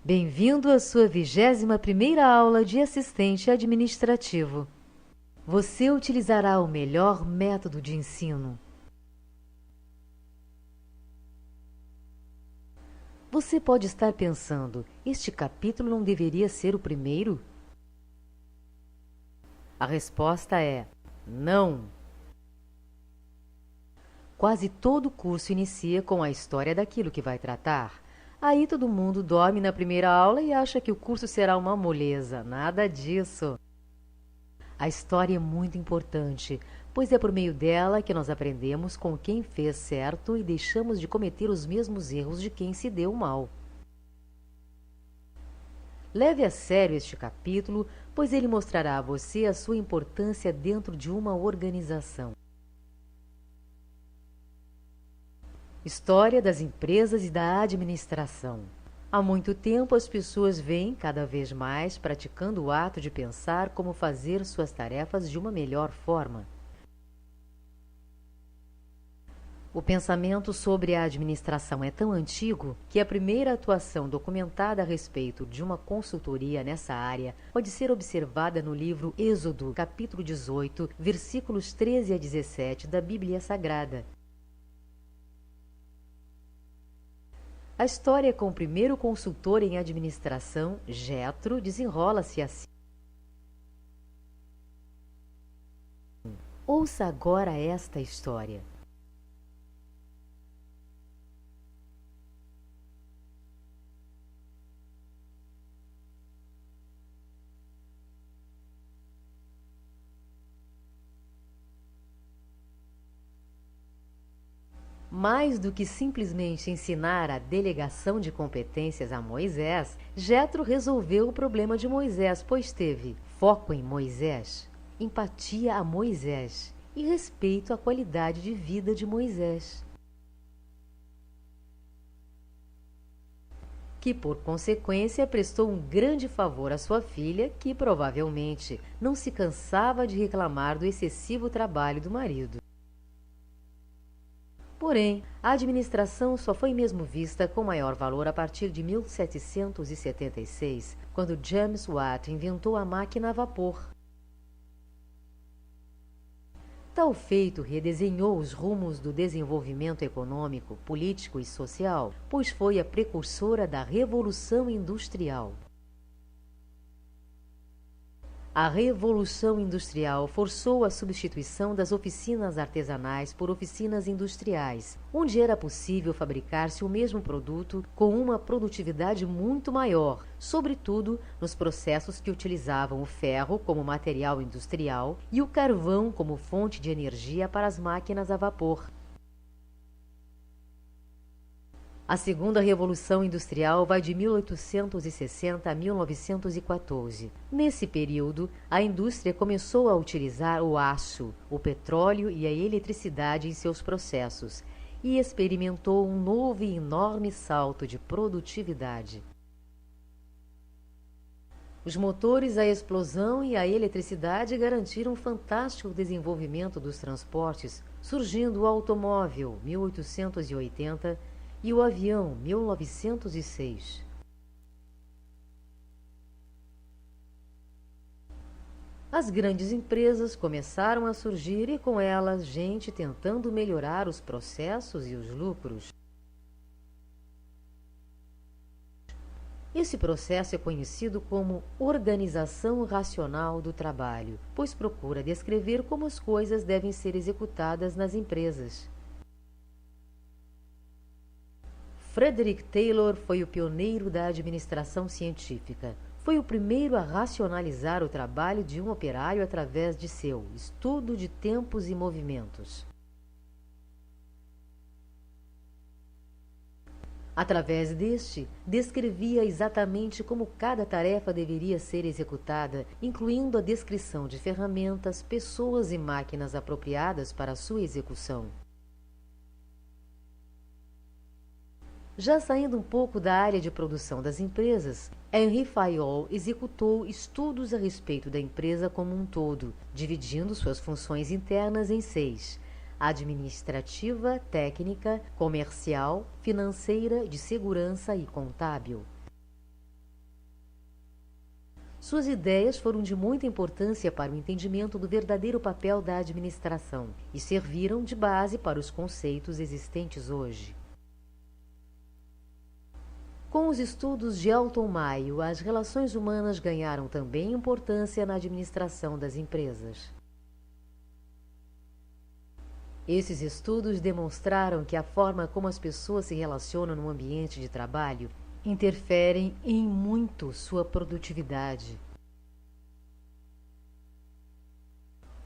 Bem-vindo à sua 21ª aula de assistente administrativo. Você utilizará o melhor método de ensino. Você pode estar pensando, este capítulo não deveria ser o primeiro? A resposta é não. Quase todo curso inicia com a história daquilo que vai tratar. Aí todo mundo dorme na primeira aula e acha que o curso será uma moleza. Nada disso. A história é muito importante, pois é por meio dela que nós aprendemos com quem fez certo e deixamos de cometer os mesmos erros de quem se deu mal. Leve a sério este capítulo, pois ele mostrará a você a sua importância dentro de uma organização. História das empresas e da administração. Há muito tempo as pessoas vêm cada vez mais praticando o ato de pensar como fazer suas tarefas de uma melhor forma. O pensamento sobre a administração é tão antigo que a primeira atuação documentada a respeito de uma consultoria nessa área pode ser observada no livro Êxodo, capítulo 18, versículos 13 a 17 da Bíblia Sagrada. A história com o primeiro consultor em administração, Jetro, desenrola-se assim. Ouça agora esta história. Mais do que simplesmente ensinar a delegação de competências a Moisés, Jetro resolveu o problema de Moisés, pois teve foco em Moisés, empatia a Moisés e respeito à qualidade de vida de Moisés, que por consequência prestou um grande favor à sua filha, que provavelmente não se cansava de reclamar do excessivo trabalho do marido. Porém, a administração só foi mesmo vista com maior valor a partir de 1776, quando James Watt inventou a máquina a vapor. Tal feito redesenhou os rumos do desenvolvimento econômico, político e social, pois foi a precursora da Revolução Industrial. A Revolução Industrial forçou a substituição das oficinas artesanais por oficinas industriais, onde era possível fabricar-se o mesmo produto com uma produtividade muito maior, sobretudo nos processos que utilizavam o ferro como material industrial e o carvão como fonte de energia para as máquinas a vapor. A segunda Revolução Industrial vai de 1860 a 1914. Nesse período, a indústria começou a utilizar o aço, o petróleo e a eletricidade em seus processos e experimentou um novo e enorme salto de produtividade. Os motores a explosão e a eletricidade garantiram um fantástico desenvolvimento dos transportes, surgindo o automóvel, 1880, e o avião, 1906. As grandes empresas começaram a surgir e com elas gente tentando melhorar os processos e os lucros. Esse processo é conhecido como organização racional do trabalho, pois procura descrever como as coisas devem ser executadas nas empresas. Frederick Taylor foi o pioneiro da administração científica. Foi o primeiro a racionalizar o trabalho de um operário através de seu estudo de tempos e movimentos. Através deste, descrevia exatamente como cada tarefa deveria ser executada, incluindo a descrição de ferramentas, pessoas e máquinas apropriadas para sua execução. Já saindo um pouco da área de produção das empresas, Henry Fayol executou estudos a respeito da empresa como um todo, dividindo suas funções internas em 6: administrativa, técnica, comercial, financeira, de segurança e contábil. Suas ideias foram de muita importância para o entendimento do verdadeiro papel da administração e serviram de base para os conceitos existentes hoje. Com os estudos de Alton Mayo, as relações humanas ganharam também importância na administração das empresas. Esses estudos demonstraram que a forma como as pessoas se relacionam no ambiente de trabalho interferem em muito sua produtividade.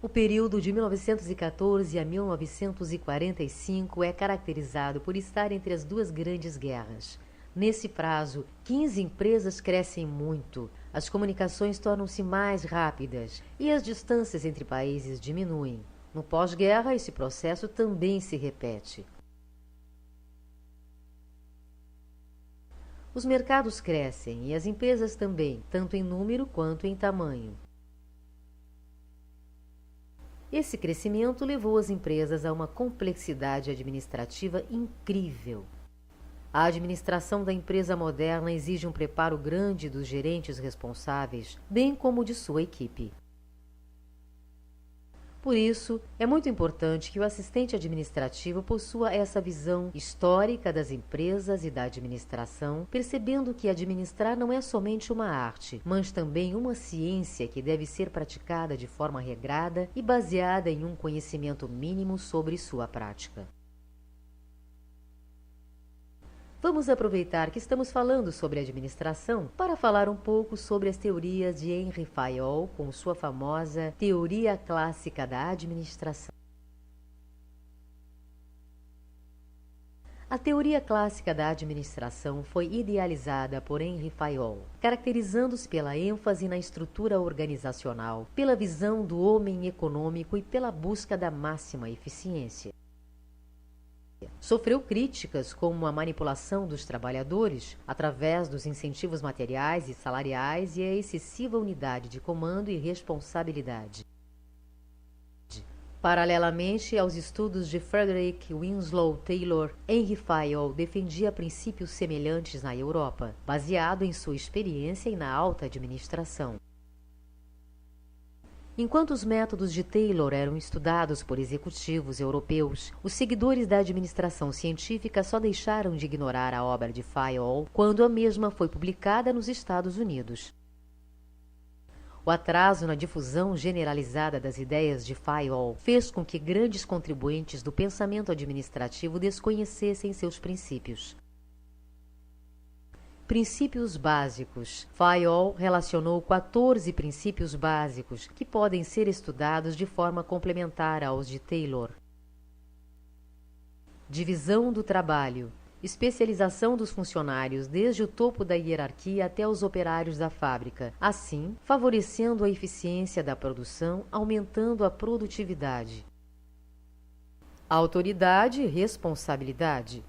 O período de 1914 a 1945 é caracterizado por estar entre as duas grandes guerras. Nesse prazo, 15 empresas crescem muito, as comunicações tornam-se mais rápidas e as distâncias entre países diminuem. No pós-guerra, esse processo também se repete. Os mercados crescem e as empresas também, tanto em número quanto em tamanho. Esse crescimento levou as empresas a uma complexidade administrativa incrível. A administração da empresa moderna exige um preparo grande dos gerentes responsáveis, bem como de sua equipe. Por isso, é muito importante que o assistente administrativo possua essa visão histórica das empresas e da administração, percebendo que administrar não é somente uma arte, mas também uma ciência que deve ser praticada de forma regrada e baseada em um conhecimento mínimo sobre sua prática. Vamos aproveitar que estamos falando sobre administração para falar um pouco sobre as teorias de Henry Fayol com sua famosa Teoria Clássica da Administração. A teoria clássica da administração foi idealizada por Henry Fayol, caracterizando-se pela ênfase na estrutura organizacional, pela visão do homem econômico e pela busca da máxima eficiência. Sofreu críticas como a manipulação dos trabalhadores através dos incentivos materiais e salariais e a excessiva unidade de comando e responsabilidade. Paralelamente aos estudos de Frederick Winslow Taylor, Henry Fayol defendia princípios semelhantes na Europa, baseado em sua experiência e na alta administração. Enquanto os métodos de Taylor eram estudados por executivos europeus, os seguidores da administração científica só deixaram de ignorar a obra de Fayol quando a mesma foi publicada nos Estados Unidos. O atraso na difusão generalizada das ideias de Fayol fez com que grandes contribuintes do pensamento administrativo desconhecessem seus princípios. Princípios básicos. Fayol relacionou 14 princípios básicos que podem ser estudados de forma complementar aos de Taylor. Divisão do trabalho. Especialização dos funcionários desde o topo da hierarquia até os operários da fábrica, assim favorecendo a eficiência da produção, aumentando a produtividade. Autoridade e responsabilidade.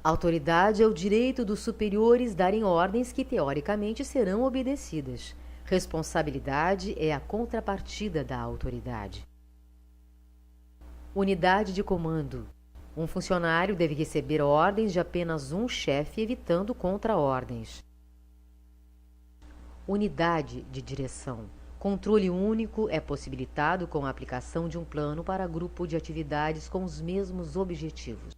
Autoridade é o direito dos superiores darem ordens que teoricamente serão obedecidas. Responsabilidade é a contrapartida da autoridade. Unidade de comando. Um funcionário deve receber ordens de apenas um chefe, evitando contra-ordens. Unidade de direção. Controle único é possibilitado com a aplicação de um plano para grupo de atividades com os mesmos objetivos.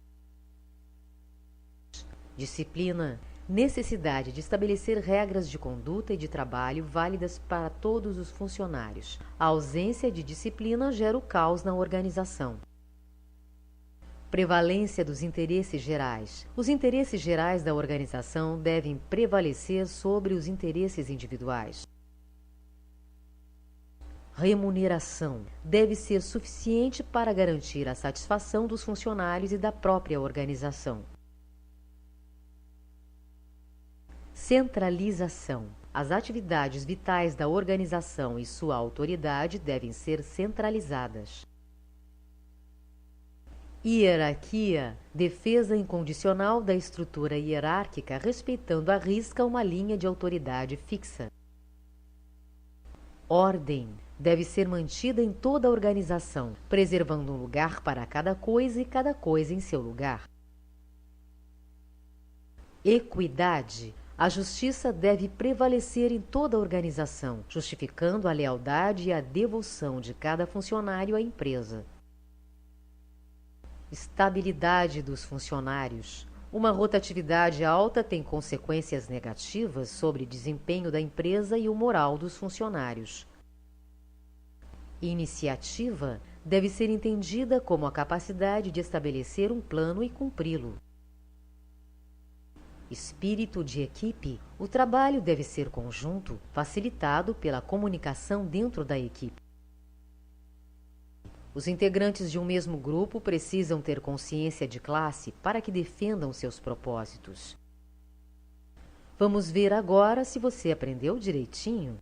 Disciplina. Necessidade de estabelecer regras de conduta e de trabalho válidas para todos os funcionários. A ausência de disciplina gera o caos na organização. Prevalência dos interesses gerais. Os interesses gerais da organização devem prevalecer sobre os interesses individuais. Remuneração. Deve ser suficiente para garantir a satisfação dos funcionários e da própria organização. Centralização. As atividades vitais da organização e sua autoridade devem ser centralizadas. Hierarquia. Defesa incondicional da estrutura hierárquica, respeitando à risca uma linha de autoridade fixa. Ordem. Deve ser mantida em toda a organização, preservando um lugar para cada coisa e cada coisa em seu lugar. Equidade. A justiça deve prevalecer em toda a organização, justificando a lealdade e a devoção de cada funcionário à empresa. Estabilidade dos funcionários. Uma rotatividade alta tem consequências negativas sobre o desempenho da empresa e o moral dos funcionários. Iniciativa deve ser entendida como a capacidade de estabelecer um plano e cumpri-lo. Espírito de equipe. O trabalho deve ser conjunto, facilitado pela comunicação dentro da equipe. Os integrantes de um mesmo grupo precisam ter consciência de classe para que defendam seus propósitos. Vamos ver agora se você aprendeu direitinho.